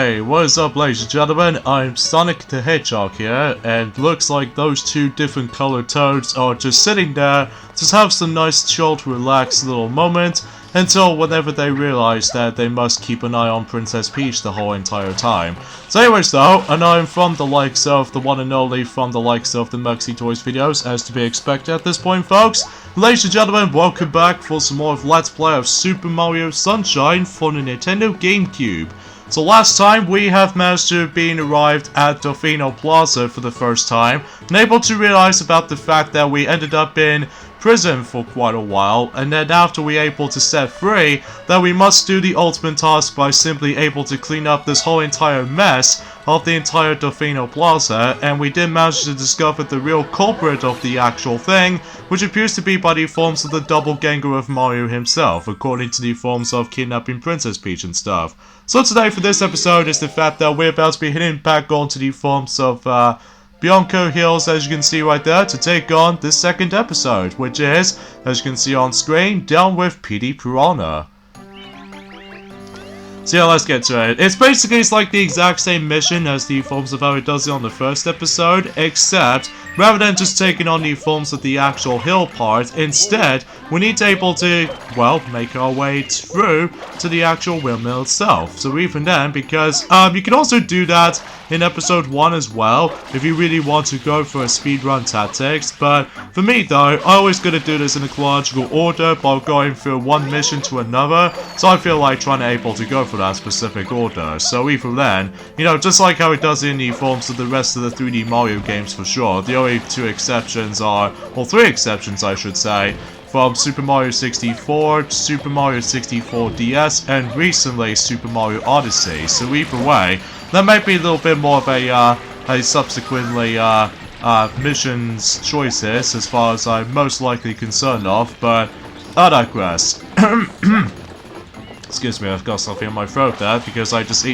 Hey, what is up ladies and gentlemen, I'm Sonic the Hedgehog here, and looks like those two different colored toads are just sitting there, just have some nice chilled, relaxed little moment, until whenever they realize that they must keep an eye on Princess Peach the whole entire time. So anyways though, and I'm from the likes of the one and only from the likes of the Muxy Toys videos, as to be expected at this point folks. Ladies and gentlemen, welcome back for some more of Let's Play of Super Mario Sunshine for the Nintendo GameCube. So last time we have managed to have arrived at Delfino Plaza for the first time, and able to realize about the fact that we ended up in prison for quite a while, and then after we able to set free, that we must do the ultimate task by simply able to clean up this whole entire mess of the entire Delfino Plaza, and we did manage to discover the real culprit of the actual thing, which appears to be by the forms of the doppelganger of Mario himself, according to the forms of kidnapping Princess Peach and stuff. So today for this episode is the fact that we're about to be heading back onto the forms of Bianco Hills, as you can see right there, to take on this second episode, which is, as you can see on screen, Down with Petey Piranha. So yeah, let's get to it. It's like the exact same mission as the forms of how it does it on the first episode, except rather than just taking on the forms of the actual hill part, instead we need to able to, well, make our way through to the actual windmill itself. So even then, because you can also do that in episode 1 as well, if you really want to go for a speedrun tactics, but for me though, I always gotta do this in a chronological order by going through one mission to another, so I feel like trying to able to go for that specific order. So even then, you know, just like how it does in the forms of the rest of the 3D Mario games for sure, the only two exceptions are, or three exceptions I should say, from Super Mario 64, Super Mario 64 DS, and recently Super Mario Odyssey. So either way, that might be a little bit more of a subsequently missions choices as far as I'm most likely concerned of, but I digress. Excuse me, I've got something in my throat there because I just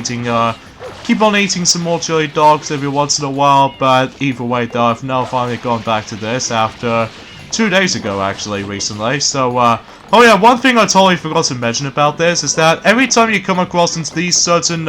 keep on eating some more chili dogs every once in a while, but either way though, I've now finally gone back to this after 2 days ago actually, recently. So, oh yeah, one thing I totally forgot to mention about this is that every time you come across into these certain,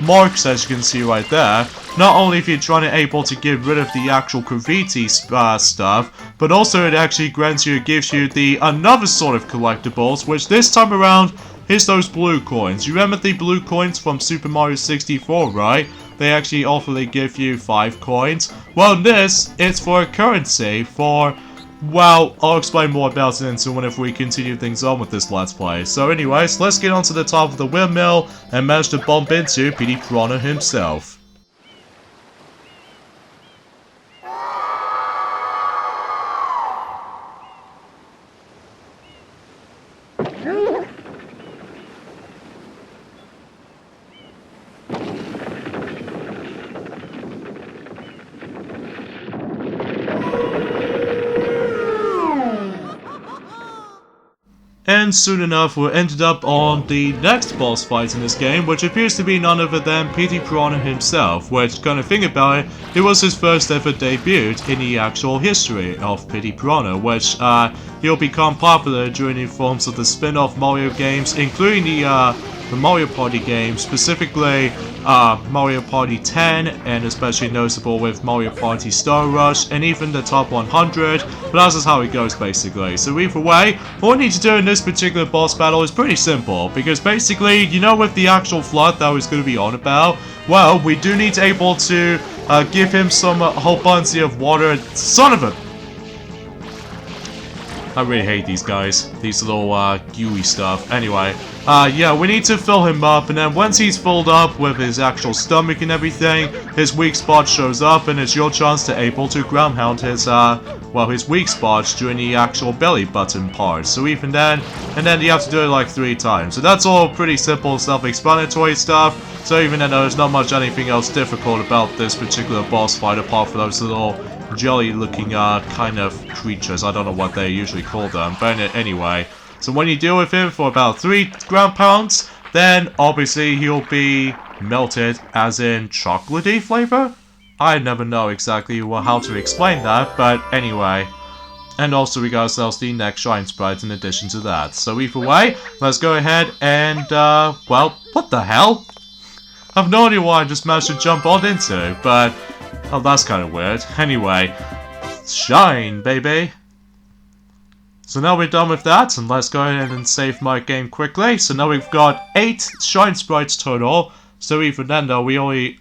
marks, as you can see right there, not only if you're trying to able to get rid of the actual graffiti stuff, but also it actually gives you the another sort of collectibles, which this time around is those blue coins. You remember the blue coins from Super Mario 64, right? They actually awfully give you 5 coins. Well, this is for a currency for, well, I'll explain more about it into whenever we continue things on with this Let's Play. So anyways, let's get onto the top of the windmill and manage to bump into Petey Piranha himself. And soon enough, we ended up on the next boss fight in this game, which appears to be none other than Petey Piranha himself, which, kind of think about it, it was his first ever debut in the actual history of Petey Piranha, which he'll become popular during the forms of the spin-off Mario games, including the Mario Party games, specifically Mario Party 10, and especially noticeable with Mario Party Star Rush, and even the Top 100, but that's just how it goes basically. So either way, what we need to do in this particular boss battle is pretty simple, because basically, you know, with the actual flood that I was going to be on about, well, we do need to able to give him some whole bunch of water. Son of a... I really hate these guys, these little gooey stuff. Anyway, yeah, we need to fill him up, and then once he's filled up with his actual stomach and everything, his weak spot shows up, and it's your chance to able to ground pound his, well, his weak spots during the actual belly button part. So even then, and then you have to do it like 3 times. So that's all pretty simple, self-explanatory stuff. So even then, there's not much anything else difficult about this particular boss fight, apart from those little jelly-looking kind of creatures. I don't know what they usually call them, but anyway. So when you deal with him for about 3 ground pounds, then obviously he'll be melted, as in chocolatey flavor? I never know exactly how to explain that, but anyway. And also we got ourselves the next Shrine Sprite in addition to that. So either way, let's go ahead and, well, what the hell? I have no idea why I just managed to jump on into, but... Oh, that's kind of weird. Anyway, shine, baby! So now we're done with that, and let's go ahead and save my game quickly. So now we've got 8 shine sprites total. So even then though, we only,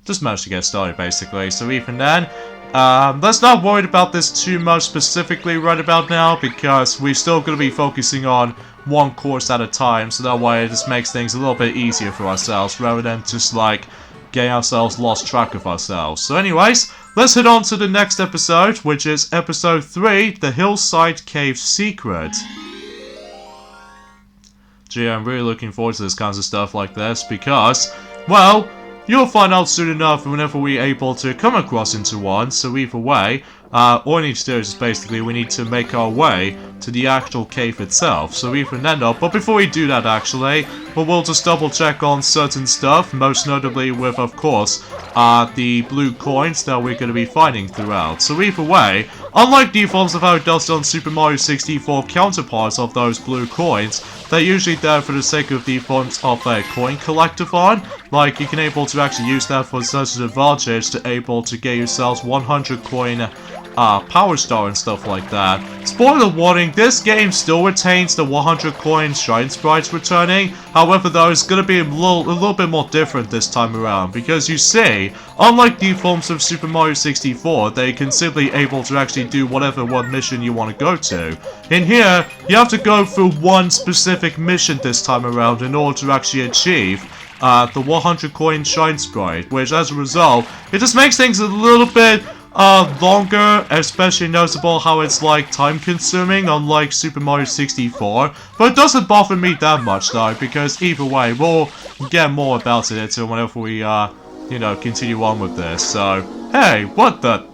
just managed to get started basically. So even then, let's not worry about this too much specifically right about now, because we're still going to be focusing on one course at a time. So that way it just makes things a little bit easier for ourselves, rather than just like getting ourselves lost track of ourselves. So anyways, let's head on to the next episode, which is episode 3, The Hillside Cave Secret. Gee, I'm really looking forward to this kinds of stuff like this, because, well, you'll find out soon enough whenever we're able to come across into one. So either way, all we need to do is basically we need to make our way to the actual cave itself. So even then though, but before we do that actually, we'll just double check on certain stuff, most notably with, of course, the blue coins that we're going to be finding throughout. So either way, unlike the forms of how it does on Super Mario 64 counterparts of those blue coins, they're usually there for the sake of the forms of a coin collectathon. Like, you can able to actually use that for such an advantage to able to get yourselves 100 coin Power Star and stuff like that. Spoiler warning, this game still retains the 100 coin Shine Sprites returning. However though, it's going to be a little bit more different this time around, because you see, unlike the forms of Super Mario 64, they can simply able to actually do whatever one mission you want to go to. In here, you have to go through one specific mission this time around in order to actually achieve the 100 coin Shine Sprite, which as a result, it just makes things a little bit longer, especially noticeable how it's like time consuming, unlike Super Mario 64. But it doesn't bother me that much though, because either way, we'll get more about it whenever we, you know, continue on with this. So, hey, what the?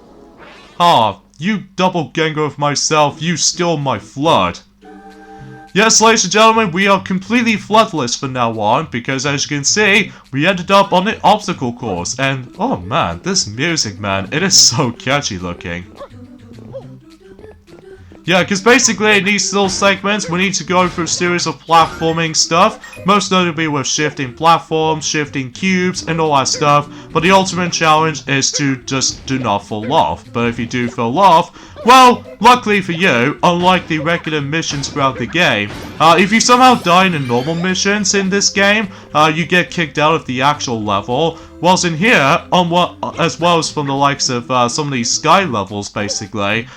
Ah, you doppelganger of myself, you stole my flood. Yes, ladies and gentlemen, we are completely floodless from now on, because as you can see, we ended up on the obstacle course, and oh man, this music, man, it is so catchy looking. Yeah, because basically in these little segments, we need to go through a series of platforming stuff, most notably with shifting platforms, shifting cubes, and all that stuff, but the ultimate challenge is to just do not fall off. But if you do fall off, well, luckily for you, unlike the regular missions throughout the game, if you somehow die in the normal missions in this game, you get kicked out of the actual level. Whilst in here, as well as from the likes of some of these sky levels, basically,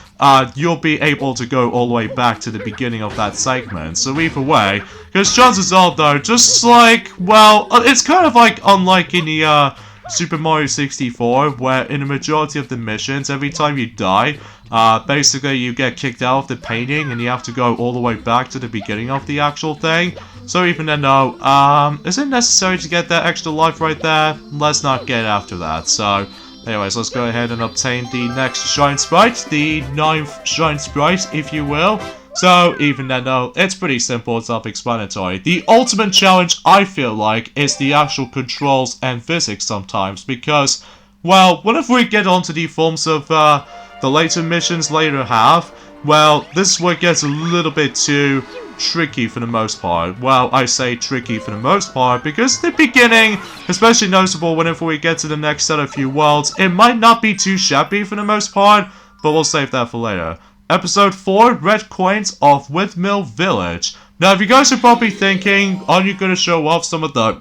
you'll be able to go all the way back to the beginning of that segment. So either way, because chances are though, just like, well, it's kind of like unlike in the Super Mario 64, where in the majority of the missions, every time you die, basically you get kicked out of the painting and you have to go all the way back to the beginning of the actual thing. So even then though, is it necessary to get that extra life right there? Let's not get after that. So anyways, let's go ahead and obtain the next Shine Sprite, the 9th Shine Sprite, if you will. So, even then though, it's pretty simple and self-explanatory. The ultimate challenge, I feel like, is the actual controls and physics sometimes, because, well, whenever we get onto the forms of the later missions later half, well, this is where it gets a little bit too tricky for the most part. Well, I say tricky for the most part because the beginning, especially noticeable whenever we get to the next set of few worlds, it might not be too shabby for the most part, but we'll save that for later. Episode 4, Red Coins of Windmill Village. Now, if you guys are probably thinking, are you going to show off some of the...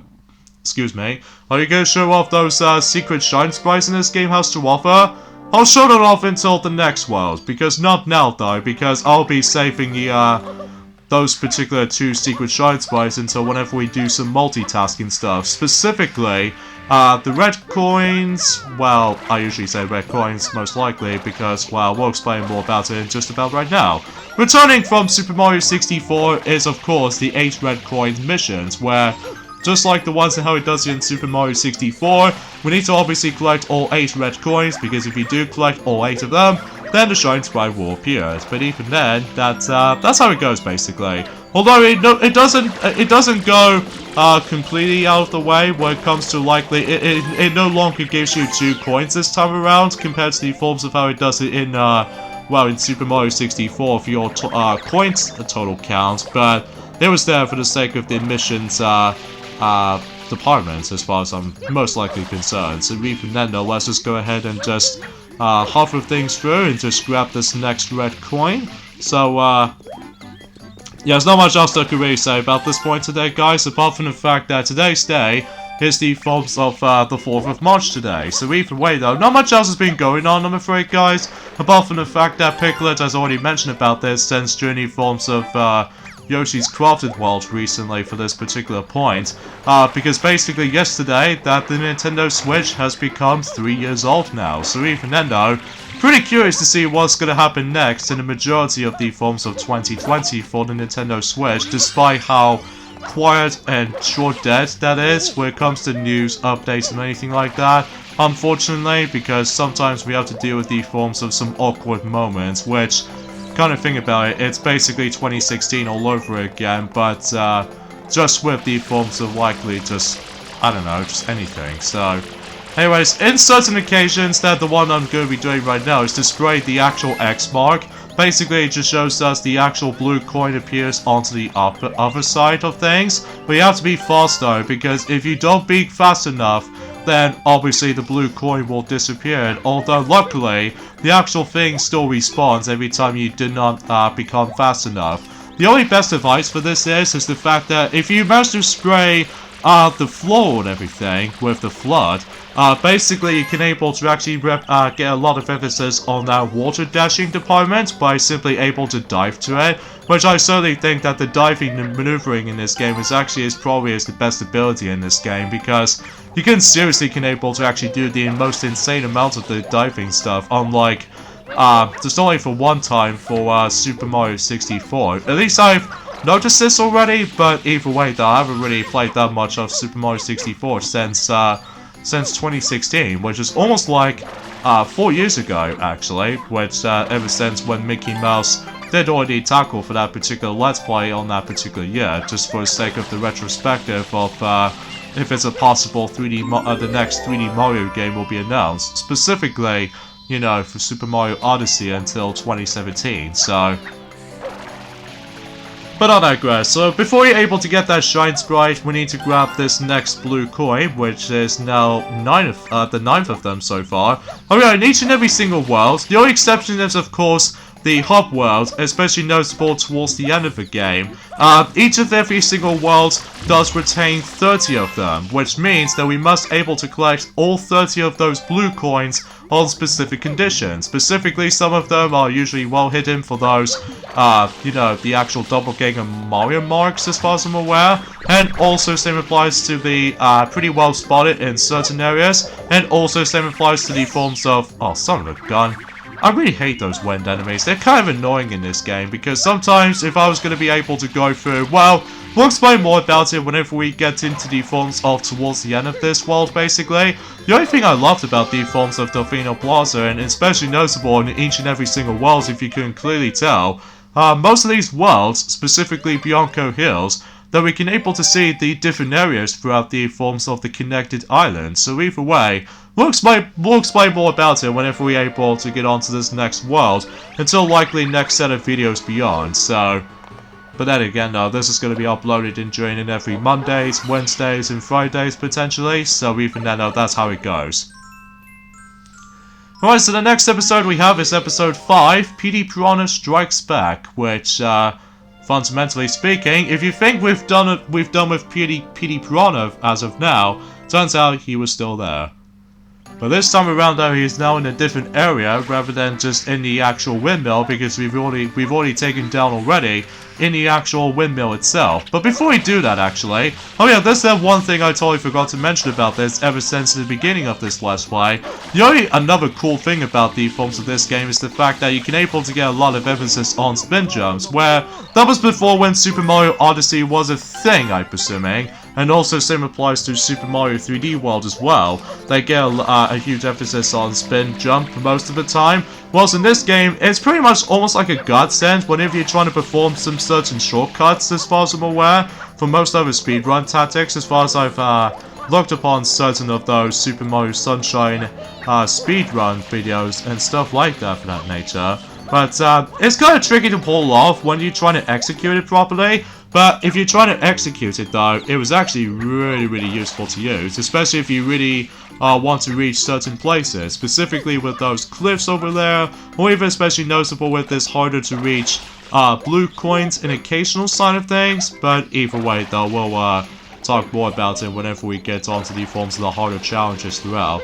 Excuse me. Are you going to show off those secret Shine Sprites in this game has to offer? I'll show that off until the next world, because not now though, because I'll be saving the, those particular 2 secret Shine Sprites until whenever we do some multitasking stuff. Specifically, the red coins, well, I usually say red coins most likely because, well, we'll explain more about it in just about right now. Returning from Super Mario 64 is, of course, the 8 red coin missions, where, just like the ones and how it does in Super Mario 64, we need to obviously collect all 8 red coins, because if you do collect all 8 of them, then the Shine Sprite will appear. But even then, that's how it goes basically. Although it doesn't go completely out of the way when it comes to likely it no longer gives you 2 coins this time around compared to the forms of how it does it in well, in Super Mario 64 for your coins total count, but it was there for the sake of the missions department as far as I'm most likely concerned. So even then though, let's just go ahead and just hover things through and just grab this next red coin. So yeah, there's not much else I could really say about this point today, guys, apart from the fact that today's day is the 4th of the 4th of March today. So either way though, not much else has been going on, I'm afraid, guys, apart from the fact that Piglet has already mentioned about this since during the forms of Yoshi's Crafted World recently for this particular point, because basically yesterday that the Nintendo Switch has become 3 years old now. So even then though, pretty curious to see what's going to happen next in the majority of the forms of 2020 for the Nintendo Switch, despite how quiet and short-dead that is when it comes to news, updates and anything like that. Unfortunately, because sometimes we have to deal with the forms of some awkward moments, which, kind of thing about it, it's basically 2016 all over again, but just with the forms of likely just, I don't know, just anything. So anyways, in certain occasions, that the one I'm going to be doing right now is to spray the actual X mark. Basically, it just shows us the actual blue coin appears onto the other side of things. But you have to be fast though, because if you don't be fast enough, then obviously the blue coin will disappear. Although luckily, the actual thing still respawns every time you do not become fast enough. The only best advice for this is the fact that if you manage to spray the floor and everything with the flood, basically you can able to actually get a lot of emphasis on that water dashing department by simply able to dive to it, which I certainly think that the diving and maneuvering in this game is actually probably the best ability in this game, because you can seriously able to actually do the most insane amount of the diving stuff, unlike just only for one time for Super Mario 64. At least I've noticed this already, but either way though, I haven't really played that much of Super Mario 64 since 2016, which is almost like 4 years ago actually, which ever since when Mickey Mouse did already tackle for that particular Let's Play on that particular year, just for the sake of the retrospective of if it's a possible the next 3D Mario game will be announced, specifically, you know, for Super Mario Odyssey until 2017, so. But I digress. So before you're able to get that Shine Sprite, we need to grab this next blue coin, which is now the 9th of them so far. Okay, in each and every single world, the only exception is of course the hub world, especially noticeable towards the end of the game. Each of every single world does retain 30 of them, which means that we must able to collect all 30 of those blue coins on specific conditions. Specifically, some of them are usually well hidden for those, you know, the actual doppelganger Mario marks as far as I'm aware. And also same applies to the pretty well spotted in certain areas. And also same applies to the forms of, oh, son of a gun. I really hate those wind enemies. They're kind of annoying in this game, because sometimes if I was going to be able to go through, well, we'll explain more about it whenever we get into the forms of towards the end of this world, basically. The only thing I loved about the forms of Delfino Plaza, and especially noticeable in each and every single world if you can clearly tell, most of these worlds, specifically Bianco Hills, that we can able to see the different areas throughout the forms of the connected islands. So either way, we'll explain more about it whenever we're able to get onto this next world, until likely next set of videos beyond, so. But then again though, this is going to be uploaded in during and every Mondays, Wednesdays and Fridays potentially, so even then though, that's how it goes. Alright, so the next episode we have is episode 5, Petey Piranha Strikes Back, which, fundamentally speaking, if you think we've done with Petey Piranha as of now, turns out he was still there. But this time around though, he is now in a different area rather than just in the actual windmill, because we've already taken down already in the actual windmill itself. But before we do that actually, oh yeah, there's that one thing I totally forgot to mention about this ever since the beginning of this Let's Play. Another cool thing about the forms of this game is the fact that you can able to get a lot of emphasis on spin jumps, where that was before when Super Mario Odyssey was a thing, I'm presuming. And also same applies to Super Mario 3D World as well. They get a huge emphasis on spin jump most of the time. Whilst in this game, it's pretty much almost like a godsend whenever you're trying to perform some certain shortcuts, as far as I'm aware. For most other speedrun tactics, as far as I've looked upon certain of those Super Mario Sunshine speedrun videos and stuff like that for that nature. But it's kind of tricky to pull off when you're trying to execute it properly. But if you're trying to execute it though, it was actually really useful to use, especially if you really want to reach certain places, specifically with those cliffs over there, or even especially noticeable with this harder to reach blue coins and occasional side of things. But either way though, we'll talk more about it whenever we get onto the forms of the harder challenges throughout.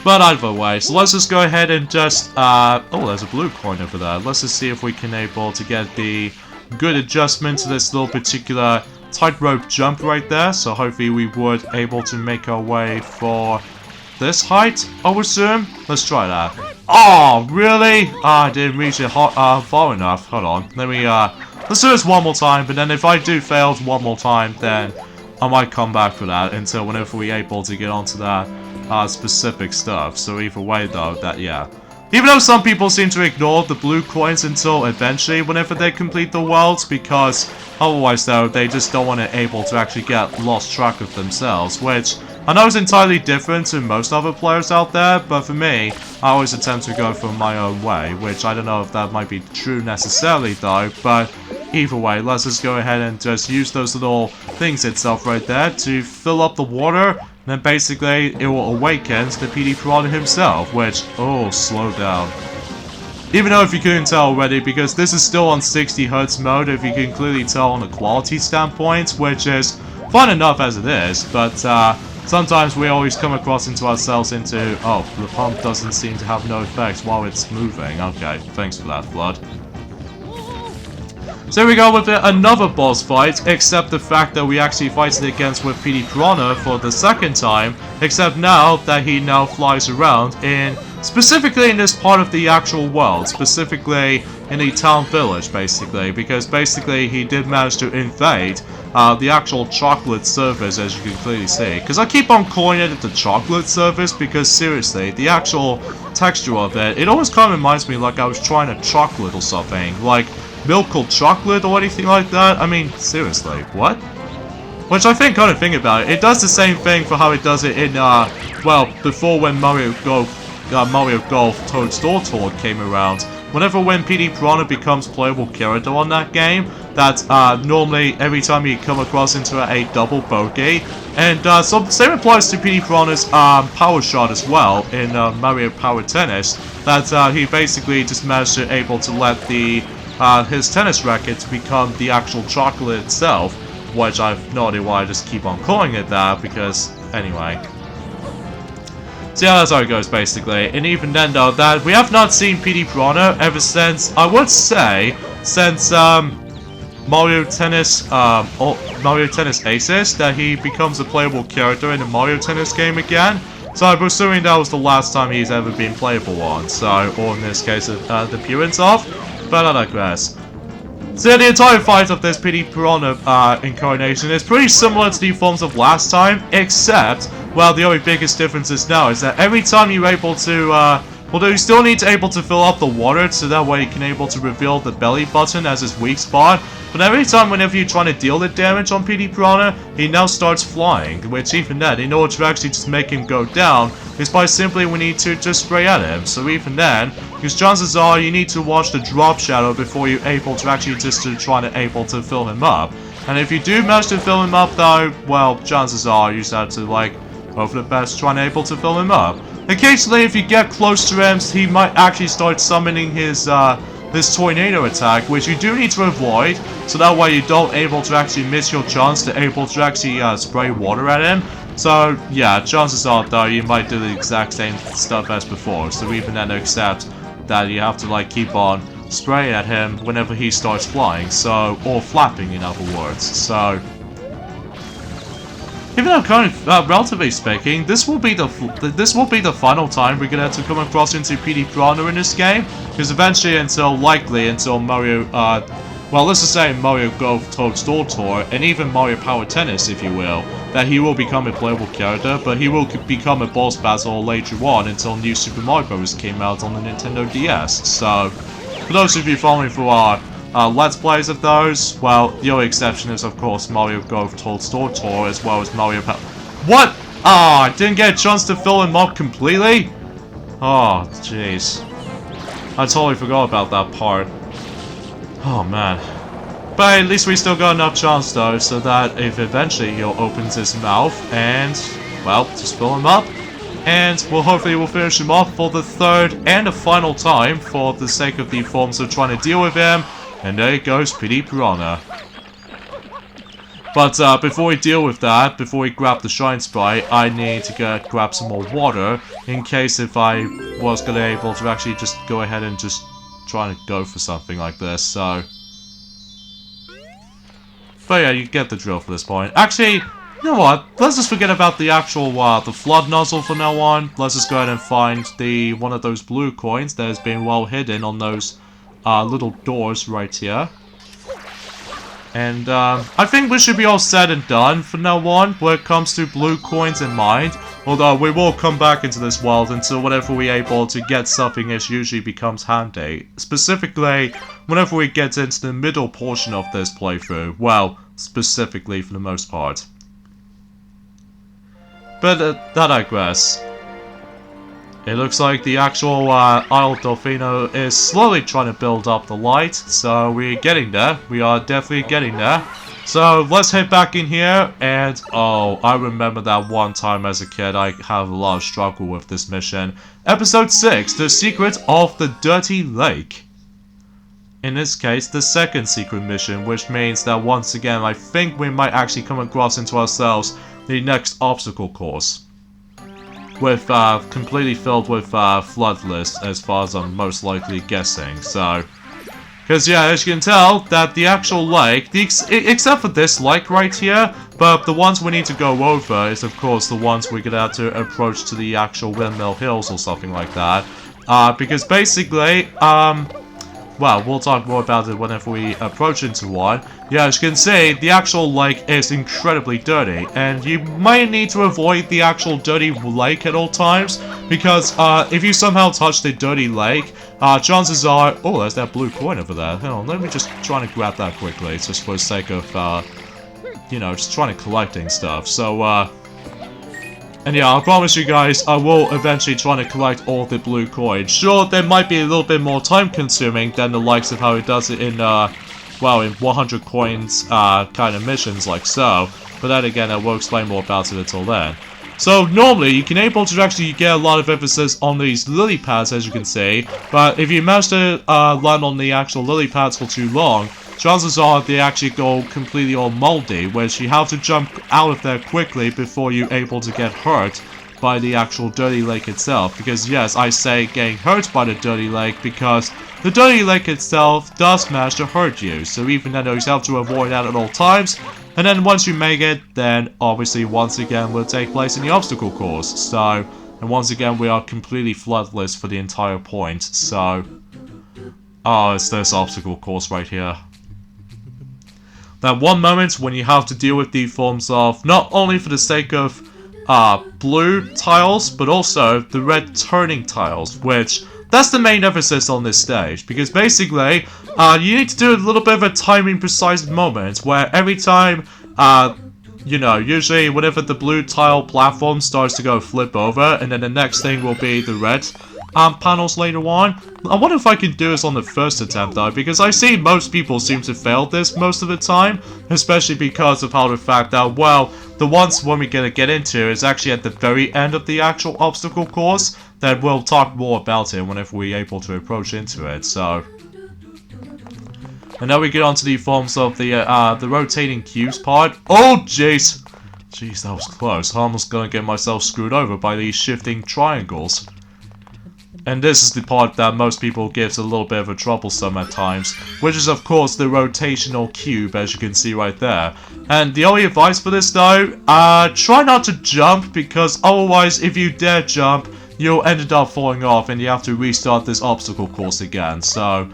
But either way, so let's just go ahead and just, oh, there's a blue coin over there. Let's just see if we can able to get the good adjustment to this little particular tightrope jump right there. So hopefully we would able to make our way for this height, I would assume. Let's try that. Oh, really? I didn't reach it far enough. Hold on. Let me, let's do this one more time, but then if I do fail one more time, then I might come back for that until whenever we're able to get onto that specific stuff. So either way though, that, yeah. Even though some people seem to ignore the blue coins until eventually whenever they complete the worlds, because otherwise though, they just don't want to able to actually get lost track of themselves, which I know is entirely different to most other players out there, but for me, I always attempt to go for my own way, which I don't know if that might be true necessarily though, but either way, let's just go ahead and just use those little things itself right there to fill up the water. Then basically, it will awaken the Petey Piranha himself, which, oh, slow down. Even though if you couldn't tell already, because this is still on 60 Hz mode, if you can clearly tell on a quality standpoint, which is fun enough as it is, but sometimes we always come across into ourselves into, oh, the pump doesn't seem to have no effects while it's moving. Okay, thanks for that, Flood. So here we go with another boss fight, except the fact that we actually fight it against with Petey Piranha for the second time, except now that he now flies around in, specifically in this part of the actual world, specifically in the town village basically, because basically he did manage to invade the actual chocolate service, as you can clearly see. Because I keep on calling it the chocolate service because seriously, the actual texture of it, it always kind of reminds me like I was trying a chocolate or something, like milk or chocolate or anything like that. I mean, seriously, what? Which I think, kind of think about it, it does the same thing for how it does it in, well, before when Mario Golf Toadstool Tour came around. Whenever when Petey Piranha becomes playable character on that game, that normally every time you come across into a double bogey, and so same applies to Petey Piranha's power shot as well in Mario Power Tennis, that he basically just managed to able to let the his tennis racket to become the actual chocolate itself, which I've no idea why I just keep on calling it that, because, anyway. So yeah, that's how it goes, basically. And even then, though, that we have not seen Petey Piranha ever since, I would say, since, Mario Tennis Aces, that he becomes a playable character in the Mario Tennis game again. So I'm assuming that was the last time he's ever been playable on, so, or in this case, the appearance of. But I digress. So the entire fight of this Petey Piranha incarnation is pretty similar to the forms of last time, except, well, the only biggest difference is now is that every time you're able to, although you still need to able to fill up the water, so that way you can able to reveal the belly button as his weak spot. But every time whenever you're trying to deal the damage on Petey Piranha, he now starts flying, which even then, in order to actually just make him go down, is by simply we need to just spray at him. So even then, because chances are you need to watch the drop shadow before you're able to actually just try to able to fill him up. And if you do manage to fill him up though, well, chances are you just have to like hope for the best trying to able to fill him up. Occasionally, if you get close to him, he might actually start summoning his this tornado attack, which you do need to avoid, so that way you don't able to actually miss your chance to able to actually spray water at him. So yeah, chances are though you might do the exact same stuff as before. So even then, accept that you have to like keep on spraying at him whenever he starts flying. So, or flapping in other words. So. Even though, kind of, relatively speaking, this will be the final time we're gonna have to come across into Petey Piranha in this game, because eventually, until Mario, well, let's just say Mario Golf Toadstool Tour, and even Mario Power Tennis, if you will, that he will become a playable character, but he will become a boss battle later on until New Super Mario Bros. Came out on the Nintendo DS. So, for those of you following through our Let's Plays of those, well, the only exception is, of course, Mario Golf Toadstool Tour, as well as Mario What? Ah, I didn't get a chance to fill him up completely? Oh, jeez. I totally forgot about that part. Oh, man. But at least we still got enough chance though, so that if eventually he opens his mouth and, well, just fill him up. And we'll finish him off for the third and the final time for the sake of the forms of trying to deal with him. And there goes Petey Piranha. But before we deal with that, before we grab the Shine Sprite, I need to grab some more water in case if I was gonna able to actually just go ahead and just try to go for something like this, so... But yeah, you get the drill for this point. Actually, you know what? Let's just forget about the actual, the flood nozzle from now on. Let's just go ahead and find one of those blue coins that has been well hidden on those, little doors right here. And, I think we should be all said and done from now on when it comes to blue coins in mind. Although, we will come back into this world until whenever we're able to get something, it usually becomes handy. Specifically, whenever we get into the middle portion of this playthrough. Well, specifically for the most part. But, that I digress. It looks like the actual Isle Delfino is slowly trying to build up the light, so we're getting there. We are definitely getting there. So let's head back in here, and oh, I remember that one time as a kid I have a lot of struggle with this mission. Episode 6, The Secret of the Dirty Lake. In this case, the second secret mission, which means that once again I think we might actually come across into ourselves the next obstacle course. With, completely filled with, floodless, as far as I'm most likely guessing, so... Because, yeah, as you can tell, that the actual lake, except for this lake right here, but the ones we need to go over is, of course, the ones we're gonna have to approach to the actual Windmill Hills or something like that. Because basically, well, we'll talk more about it whenever we approach into one. Yeah, as you can see, the actual lake is incredibly dirty, and you might need to avoid the actual dirty lake at all times, because if you somehow touch the dirty lake, chances are... Oh, there's that blue coin over there. Hang on, let me just try to grab that quickly, just for the sake of, you know, just trying to collecting stuff. So, and yeah, I promise you guys, I will eventually try to collect all the blue coins. Sure, they might be a little bit more time-consuming than the likes of how it does it in, well, in 100 coins, kind of missions like so. But then again, I will explain more about it until then. So, normally, you can able to actually get a lot of emphasis on these lily pads, as you can see. But if you manage to, land on the actual lily pads for too long, chances are they actually go completely all moldy, which you have to jump out of there quickly before you're able to get hurt by the actual dirty lake itself. Because yes, I say getting hurt by the dirty lake because the dirty lake itself does manage to hurt you. So even then you have to avoid that at all times. And then once you make it, then obviously once again will take place in the obstacle course. So, and once again we are completely floodless for the entire point. So, oh, it's this obstacle course right here. That one moment when you have to deal with the forms of, not only for the sake of blue tiles, but also the red turning tiles, which, that's the main emphasis on this stage, because basically, you need to do a little bit of a timing precise moment, where every time, you know, usually whenever the blue tile platform starts to go flip over, and then the next thing will be the red panels later on. I wonder if I can do this on the first attempt though, because I see most people seem to fail this most of the time, especially because of how the fact that, well, the ones when we're gonna get into is actually at the very end of the actual obstacle course, that we'll talk more about it whenever we're able to approach into it, so... And now we get onto the forms of the rotating cubes part. Oh, jeez! Jeez, that was close. I'm almost gonna get myself screwed over by these shifting triangles. And this is the part that most people gives a little bit of a troublesome at times, which is of course the rotational cube, as you can see right there. And the only advice for this though, try not to jump, because otherwise if you dare jump, you'll end up falling off and you have to restart this obstacle course again. So,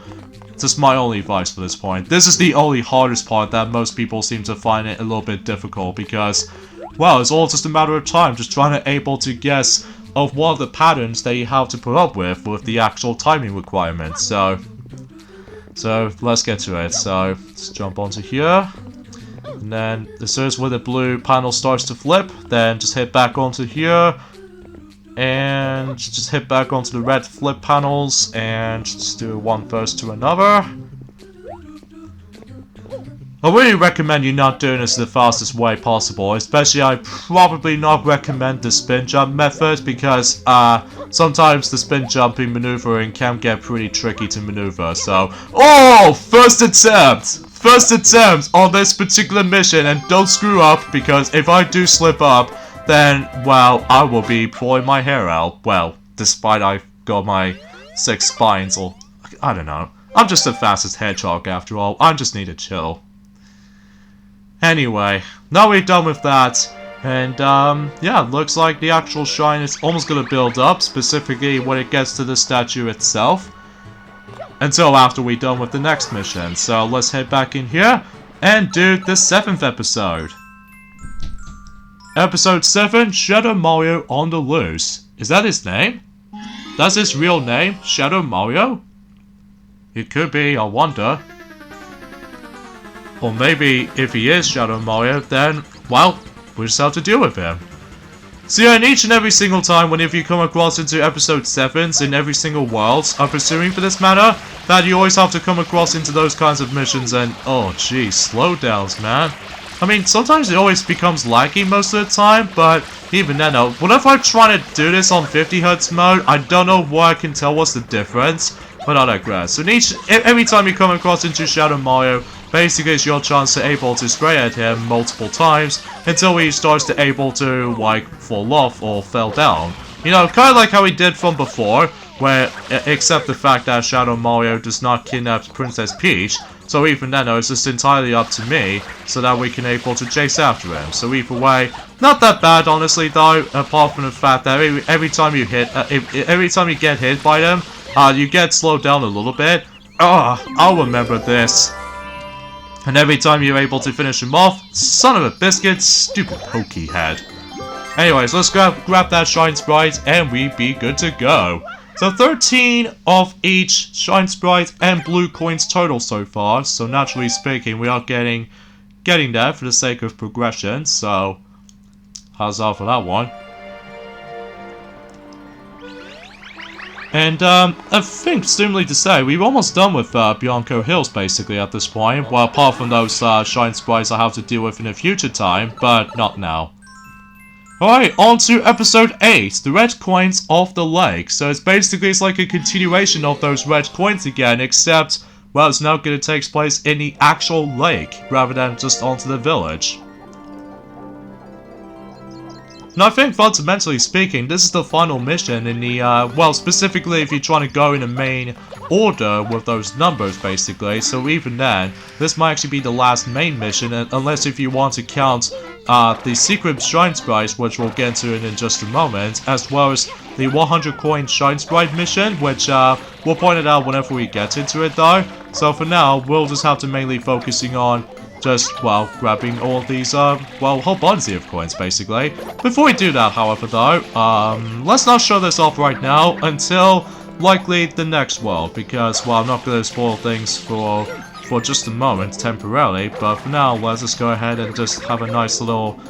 just my only advice for this point. This is the only hardest part that most people seem to find it a little bit difficult, because, well, it's all just a matter of time, just trying to able to guess of what the patterns that you have to put up with the actual timing requirements. So let's get to it. So let's jump onto here, and then as soon as where the blue panel starts to flip, then just hit back onto here, and just hit back onto the red flip panels, and just do one first to another. I really recommend you not doing this the fastest way possible, especially I probably not recommend the spin jump method because sometimes the spin jumping maneuvering can get pretty tricky to maneuver, so... Oh! First attempt on this particular mission, and don't screw up because if I do slip up, then, well, I will be pulling my hair out. Well, despite I've got my 6 spines, or I don't know. I'm just the fastest hedgehog after all, I just need to chill. Anyway, now we're done with that, and yeah, looks like the actual shrine is almost gonna build up, specifically when it gets to the statue itself, until after we're done with the next mission. So let's head back in here and do the 7th episode. Episode 7, Shadow Mario on the Loose. Is that his name? That's his real name, Shadow Mario? It could be, I wonder. Or maybe, if he is Shadow Mario, then, well, we just have to deal with him. So yeah, in each and every single time, whenever you come across into episode 7s in every single world, I'm presuming for this matter, that you always have to come across into those kinds of missions and, oh geez, slowdowns, man. I mean, sometimes it always becomes laggy most of the time, but even then, whenever I'm trying to do this on 50Hz mode, I don't know why I can tell what's the difference, but I digress. So every time you come across into Shadow Mario, basically it's your chance to able to spray at him multiple times until he starts to able to, like, fall off or fell down. You know, kind of like how he did from before, where, except the fact that Shadow Mario does not kidnap Princess Peach, so even then, it's just entirely up to me, so that we can able to chase after him. So either way, not that bad, honestly, though, apart from the fact that every time you get hit by them, you get slowed down a little bit. I'll remember this. And every time you're able to finish him off, son of a biscuit, stupid pokey head. Anyways, let's grab that Shine Sprite, and we be good to go. So 13 of each Shine Sprite and blue coins total so far, so naturally speaking, we are getting there for the sake of progression, so how's that for that one? And I think, similarly to say, we're almost done with Bianco Hills basically at this point, well, apart from those Shine Sprites I have to deal with in a future time, but not now. Alright, on to episode 8, the red coins of the lake. So it's like a continuation of those red coins again, except, well, it's now going to take place in the actual lake, rather than just onto the village. And I think, fundamentally speaking, this is the final mission in the, well, specifically if you're trying to go in the main order with those numbers, basically. So even then, this might actually be the last main mission, unless if you want to count the secret Shine Sprite, which we'll get to in just a moment, as well as the 100 coin Shine Sprite mission, which we'll point it out whenever we get into it, though. So for now, we'll just have to mainly focusing on just, well, grabbing all of these, well, a whole bunch of coins, basically. Before we do that, however, though, let's not show this off right now until, likely, the next world, because, well, I'm not going to spoil things for just a moment, temporarily, but for now, let's just go ahead and just have a nice little,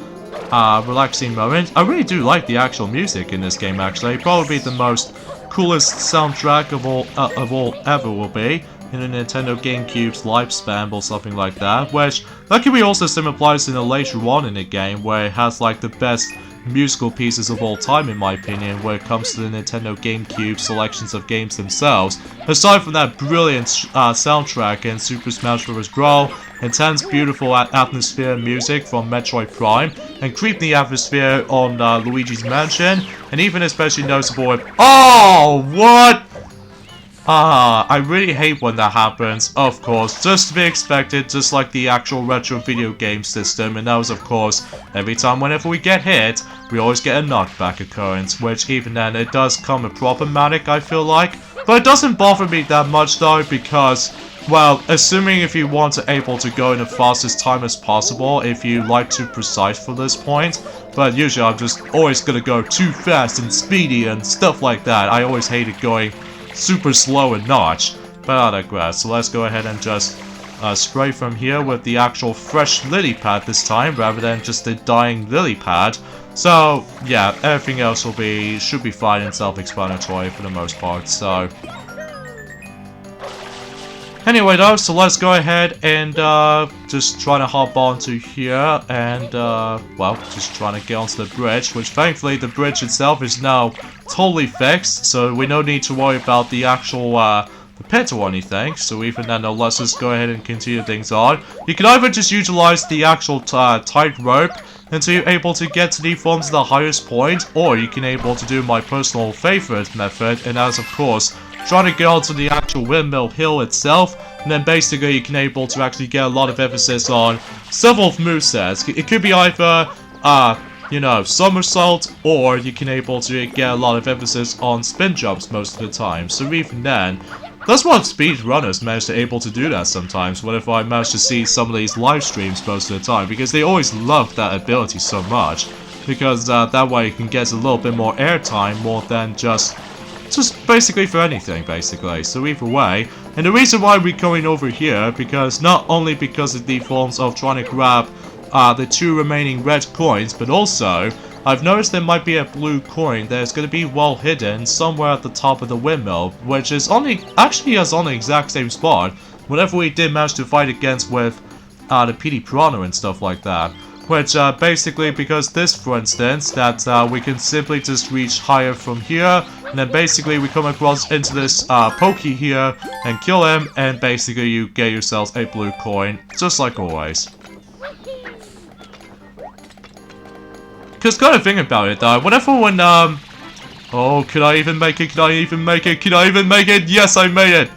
relaxing moment. I really do like the actual music in this game, actually. Probably the most coolest soundtrack of all ever will be in a Nintendo GameCube's lifespan or something like that, which that can be also symbolized in a later on in the game where it has like the best musical pieces of all time in my opinion when it comes to the Nintendo GameCube selections of games themselves. Aside from that brilliant soundtrack in Super Smash Bros. Brawl, intense beautiful atmosphere music from Metroid Prime, and creepy atmosphere on Luigi's Mansion, and even especially noticeable with— oh, what? I really hate when that happens, of course, just to be expected, just like the actual retro video game system, and that was of course, every time whenever we get hit, we always get a knockback occurrence, which even then, it does come problematic, I feel like, but it doesn't bother me that much though, because, well, assuming if you want to able to go in the fastest time as possible, if you like to precise for this point, but usually I'm just always gonna go too fast and speedy and stuff like that. I always hated going super slow and notch, but I digress. So let's go ahead and just spray from here with the actual fresh lily pad this time, rather than just the dying lily pad. So yeah, everything else should be fine and self-explanatory for the most part. So Anyway though, so let's go ahead and just try to hop onto here and well, just trying to get onto the bridge, which thankfully the bridge itself is now totally fixed, so we don't need to worry about the actual the pit or anything. So even then, let's just go ahead and continue things on. You can either just utilize the actual tight rope until you're able to get to the forms to the highest point, or you can able to do my personal favorite method, and that is of course trying to get onto the actual Windmill hill itself, and then basically you can able to actually get a lot of emphasis on several movesets. It could be either, you know, somersault, or you can able to get a lot of emphasis on spin jumps most of the time. So even then, that's what speedrunners manage to able to do that sometimes, whenever I manage to see some of these live streams most of the time, because they always love that ability so much, because that way you can get a little bit more airtime more than just basically for anything, basically. So either way, and the reason why we're going over here, because not only because of the forms of trying to grab the 2 remaining red coins, but also I've noticed there might be a blue coin that's going to be well hidden somewhere at the top of the windmill, which is actually on the exact same spot whenever we did manage to fight against with the Petey Piranha and stuff like that. Which basically, because this, for instance, that we can simply just reach higher from here, and then basically we come across into this Pokey here and kill him, and basically you get yourselves a blue coin, just like always. Because kind of think about it though, whenever when oh, can I even make it? Can I even make it? Can I even make it? Yes, I made it!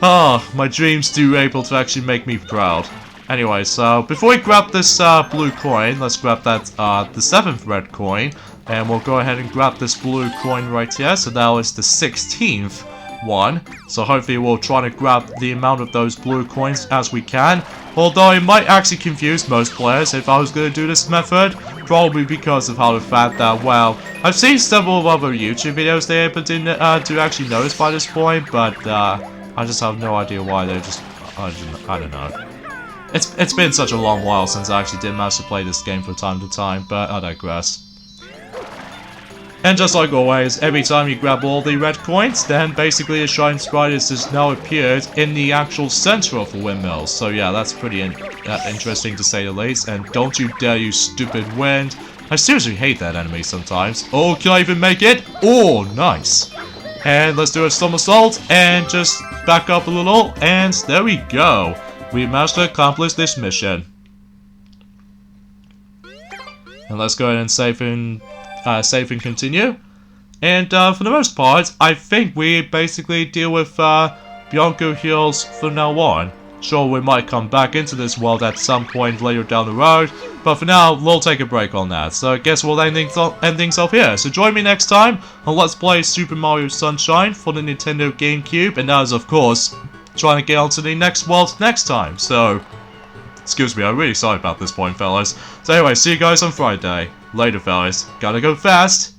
Ah, my dreams do able to actually make me proud. Anyway, so before we grab this blue coin, let's grab that the 7th red coin, and we'll go ahead and grab this blue coin right here. So that is the 16th one. So hopefully we'll try to grab the amount of those blue coins as we can. Although it might actually confuse most players if I was going to do this method, probably because of how the fact that, well, I've seen several other YouTube videos they're able to actually notice by this point, but I just have no idea why they're just, I don't know. It's been such a long while since I actually did manage to play this game from time to time, but I digress. And just like always, every time you grab all the red coins, then basically a shine sprite has now appeared in the actual center of the windmill. So yeah, that's pretty interesting to say the least. And don't you dare, you stupid wind. I seriously hate that enemy sometimes. Oh, can I even make it? Oh, nice. And let's do a somersault and just back up a little, and there we go. We managed to accomplish this mission. And let's go ahead and save and continue. And for the most part, I think we basically deal with Bianco Hills from now on. Sure, we might come back into this world at some point later down the road, but for now, we'll take a break on that. So I guess we'll end things off here. So join me next time on Let's Play Super Mario Sunshine for the Nintendo GameCube, and that is, of course, trying to get on to the next world next time. So, excuse me, I'm really sorry about this point, fellas. So anyway, see you guys on Friday. Later, fellas. Gotta go fast.